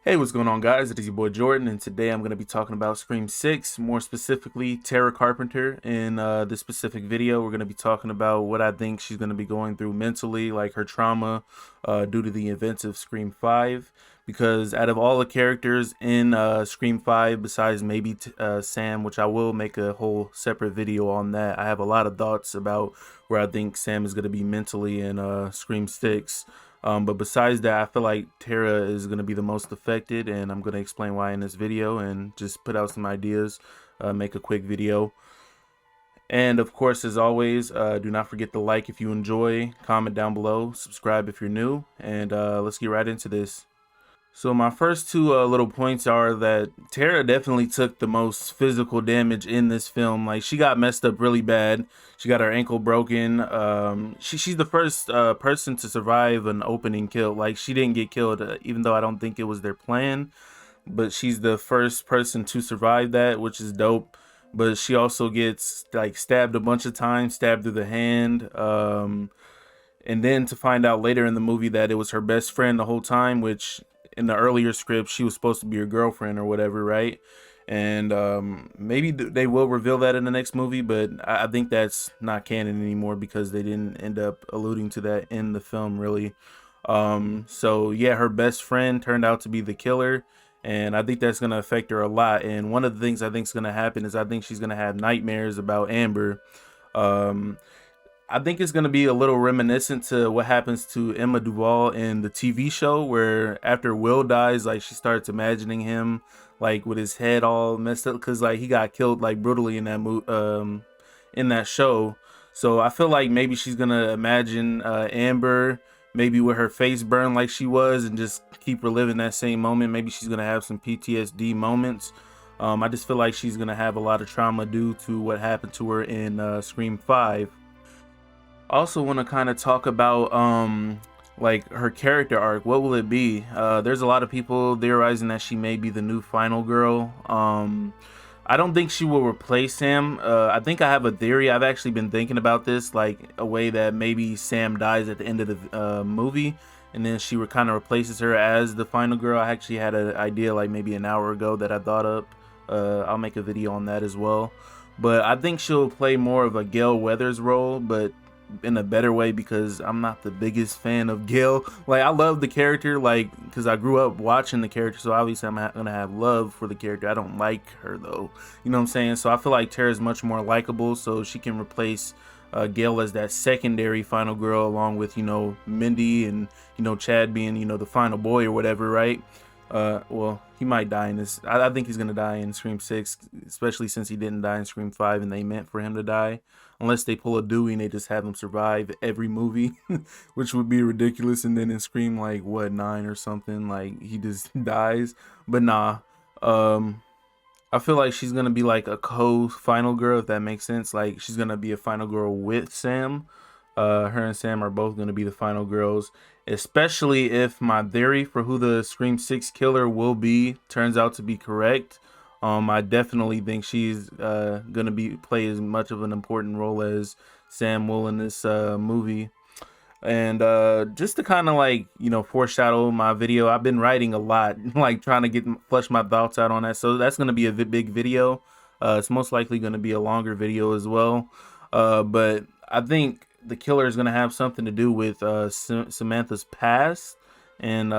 Hey, what's going on, guys? It is your boy Jordan, and today I'm going to be talking about Scream 6, more specifically Tara Carpenter. In this specific video, we're going to be talking about what I think she's going to be going through mentally, like her trauma due to the events of Scream 5. Because out of all the characters in Scream 5, besides maybe Sam, which I will make a whole separate video on that, I have a lot of thoughts about where I think Sam is going to be mentally in Scream 6. But besides that, I feel like Tara is going to be the most affected, and I'm going to explain why in this video and just put out some ideas, make a quick video. And of course, as always, do not forget to like if you enjoy, comment down below, subscribe if you're new, and let's get right into this. So my first two little points are that Tara definitely took the most physical damage in this film. Like, she got messed up really bad. She got her ankle broken. She's the first person to survive an opening kill. Like, she didn't get killed, even though I don't think it was their plan. But she's the first person to survive that, which is dope. But she also gets like stabbed a bunch of times, stabbed through the hand. And then to find out later in the movie that it was her best friend the whole time, which in the earlier script she was supposed to be her girlfriend or whatever, right? And maybe they will reveal that in the next movie, but I think that's not canon anymore because they didn't end up alluding to that in the film, really. So yeah, her best friend turned out to be the killer, and I think that's going to affect her a lot. And one of the things I think is going to happen is I think she's going to have nightmares about Amber. I think it's going to be a little reminiscent to what happens to Emma Duval in the TV show, where after Will dies, like, she starts imagining him like with his head all messed up because like he got killed like brutally in that show. So I feel like maybe she's going to imagine Amber maybe with her face burned like she was and just keep reliving that same moment. Maybe she's going to have some PTSD moments. I just feel like she's going to have a lot of trauma due to what happened to her in Scream 5. I also want to kind of talk about like her character arc. What will it be? There's a lot of people theorizing that she may be the new final girl. I don't think she will replace Sam. I think I have a theory. I've actually been thinking about this, like a way that maybe Sam dies at the end of the movie, and then she kind of replaces her as the final girl. I actually had an idea like maybe an hour ago that I thought up. I'll make a video on that as well. But I think she'll play more of a Gale Weathers role, but in a better way, because I'm not the biggest fan of Gale. Like, I love the character, like, because I grew up watching the character, so obviously I'm gonna have love for the character. I don't like her though, you know what I'm saying? So I feel like Tara's much more likable, so she can replace Gale as that secondary final girl, along with, you know, Mindy and, you know, Chad being, you know, the final boy or whatever, right? Well, he might die in this. I think he's gonna die in Scream 6, especially since he didn't die in Scream 5 and they meant for him to die. Unless they pull a Dewey and they just have him survive every movie, which would be ridiculous. And then in Scream, like, what, 9 or something, like, he just dies. But nah, I feel like she's gonna be like a co-final girl, if that makes sense. Like, she's gonna be a final girl with Sam. Her and Sam are both gonna be the final girls, especially if my theory for who the Scream 6 killer will be turns out to be correct. I definitely think she's gonna play as much of an important role as Sam will in this movie. And just to kind of, like, you know, foreshadow my video, I've been writing a lot, like trying to flesh my thoughts out on that. So that's gonna be a big video. It's most likely gonna be a longer video as well. But I think the killer is gonna have something to do with Samantha's past, and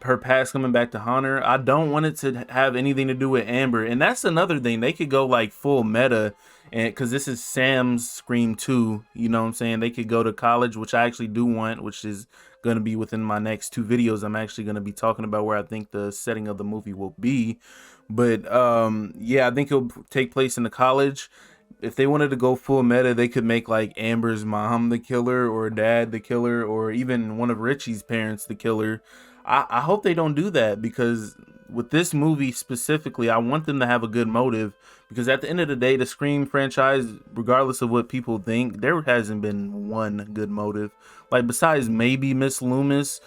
her past coming back to haunt her. I don't want it to have anything to do with Amber, and that's another thing. They could go like full meta, and because this is Sam's Scream 2, you know what I'm saying? They could go to college, which I actually do want, which is going to be within my next 2 videos. I'm actually going to be talking about where I think the setting of the movie will be. But yeah, I think it'll take place in the college. If they wanted to go full meta, they could make like Amber's mom the killer, or dad the killer, or even one of Richie's parents the killer. I hope they don't do that, because with this movie specifically, I want them to have a good motive, because at the end of the day, the Scream franchise, regardless of what people think, there hasn't been one good motive. Like, besides maybe Miss Loomis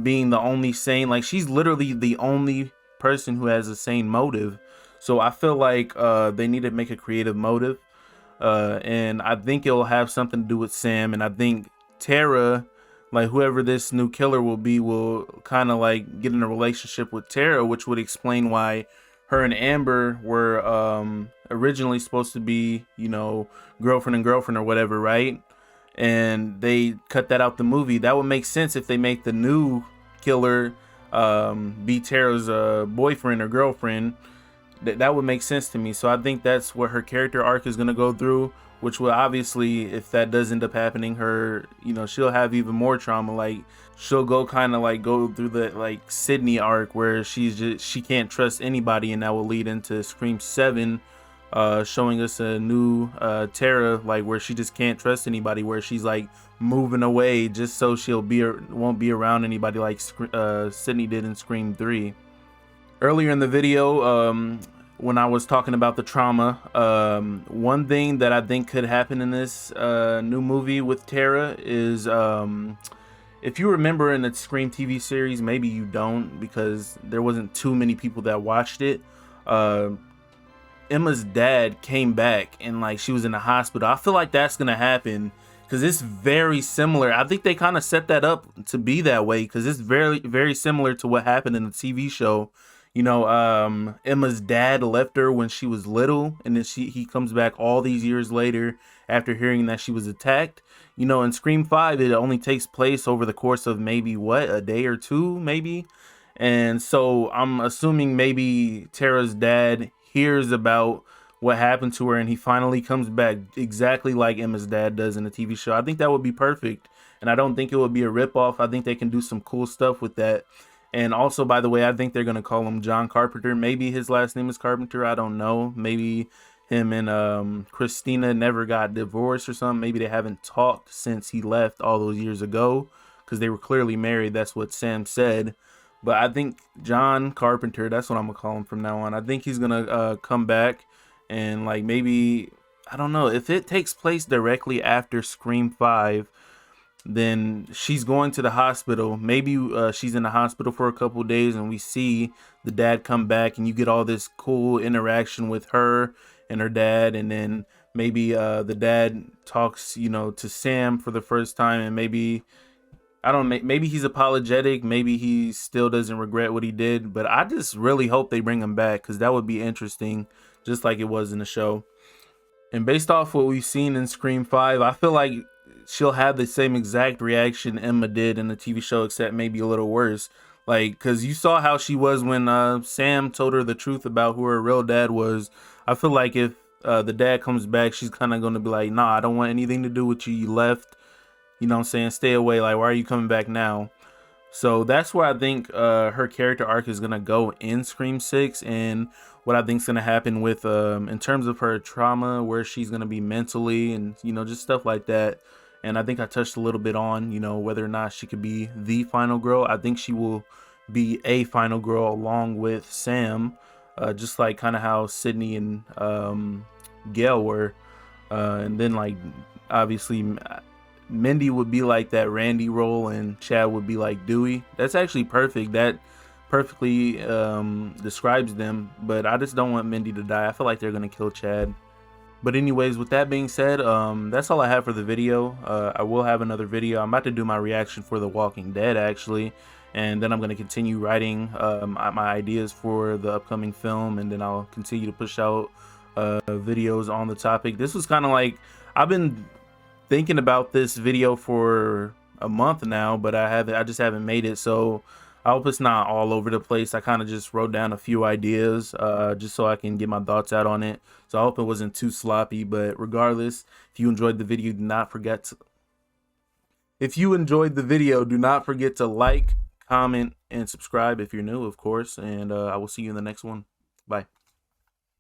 being the only sane, like, she's literally the only person who has a sane motive. So I feel like they need to make a creative motive, and I think it'll have something to do with Sam. And I think Tara like whoever this new killer will be will kind of like get in a relationship with Tara, which would explain why her and Amber were originally supposed to be, you know, girlfriend or whatever, right? And they cut that out the movie. That would make sense if they make the new killer be Tara's boyfriend or girlfriend. That would make sense to me. So I think that's what her character arc is going to go through, which will obviously, if that does end up happening, her, you know, she'll have even more trauma. Like she'll go kind of like go through the like Sydney arc where she can't trust anybody, and that will lead into Scream 7, showing us a new Tara, like where she just can't trust anybody, where she's like moving away just so won't be around anybody like Sydney did in Scream 3. Earlier in the video, when I was talking about the trauma, one thing that I think could happen in this new movie with Tara is, if you remember in the Scream TV series, maybe you don't because there wasn't too many people that watched it. Emma's dad came back and like she was in the hospital. I feel like that's gonna happen because it's very similar. I think they kind of set that up to be that way because it's very, very similar to what happened in the TV show. You know, Emma's dad left her when she was little, and then he comes back all these years later after hearing that she was attacked. You know, in Scream 5, it only takes place over the course of maybe a day or two, maybe. And so I'm assuming maybe Tara's dad hears about what happened to her, and he finally comes back exactly like Emma's dad does in the TV show. I think that would be perfect, and I don't think it would be a ripoff. I think they can do some cool stuff with that. And also, by the way, I think they're going to call him John Carpenter. Maybe his last name is Carpenter. I don't know. Maybe him and Christina never got divorced or something. Maybe they haven't talked since he left all those years ago because they were clearly married. That's what Sam said. But I think John Carpenter, that's what I'm going to call him from now on. I think he's going to come back and like maybe, I don't know, if it takes place directly after Scream 5, then she's going to the hospital. Maybe she's in the hospital for a couple days and we see the dad come back and you get all this cool interaction with her and her dad, and then maybe the dad talks, you know, to Sam for the first time, and maybe, I don't know, maybe he's apologetic, maybe he still doesn't regret what he did, but I just really hope they bring him back because that would be interesting, just like it was in the show. And based off what we've seen in Scream 5, I feel like she'll have the same exact reaction Emma did in the TV show, except maybe a little worse. Like, because you saw how she was when Sam told her the truth about who her real dad was. I feel like if the dad comes back, she's kind of going to be like, nah, I don't want anything to do with you. You left. You know what I'm saying? Stay away. Like, why are you coming back now? So that's where I think her character arc is going to go in Scream 6, and what I think is going to happen with, in terms of her trauma, where she's going to be mentally and, you know, just stuff like that. And I think I touched a little bit on, you know, whether or not she could be the final girl. I think she will be a final girl along with Sam, just like kind of how Sydney and Gail were. And then, like, obviously, Mindy would be like that Randy role and Chad would be like Dewey. That's actually perfect. That perfectly describes them. But I just don't want Mindy to die. I feel like they're going to kill Chad. But anyways, with that being said, that's all I have for the video. I will have another video. I'm about to do my reaction for The Walking Dead, actually. And then I'm going to continue writing my ideas for the upcoming film. And then I'll continue to push out videos on the topic. This was kind of like, I've been thinking about this video for a month now, but I just haven't made it. So I hope it's not all over the place. I kind of just wrote down a few ideas just so I can get my thoughts out on it. So I hope it wasn't too sloppy, but regardless, if you enjoyed the video, do not forget to like, comment, and subscribe if you're new, of course. And I will see you in the next one. Bye.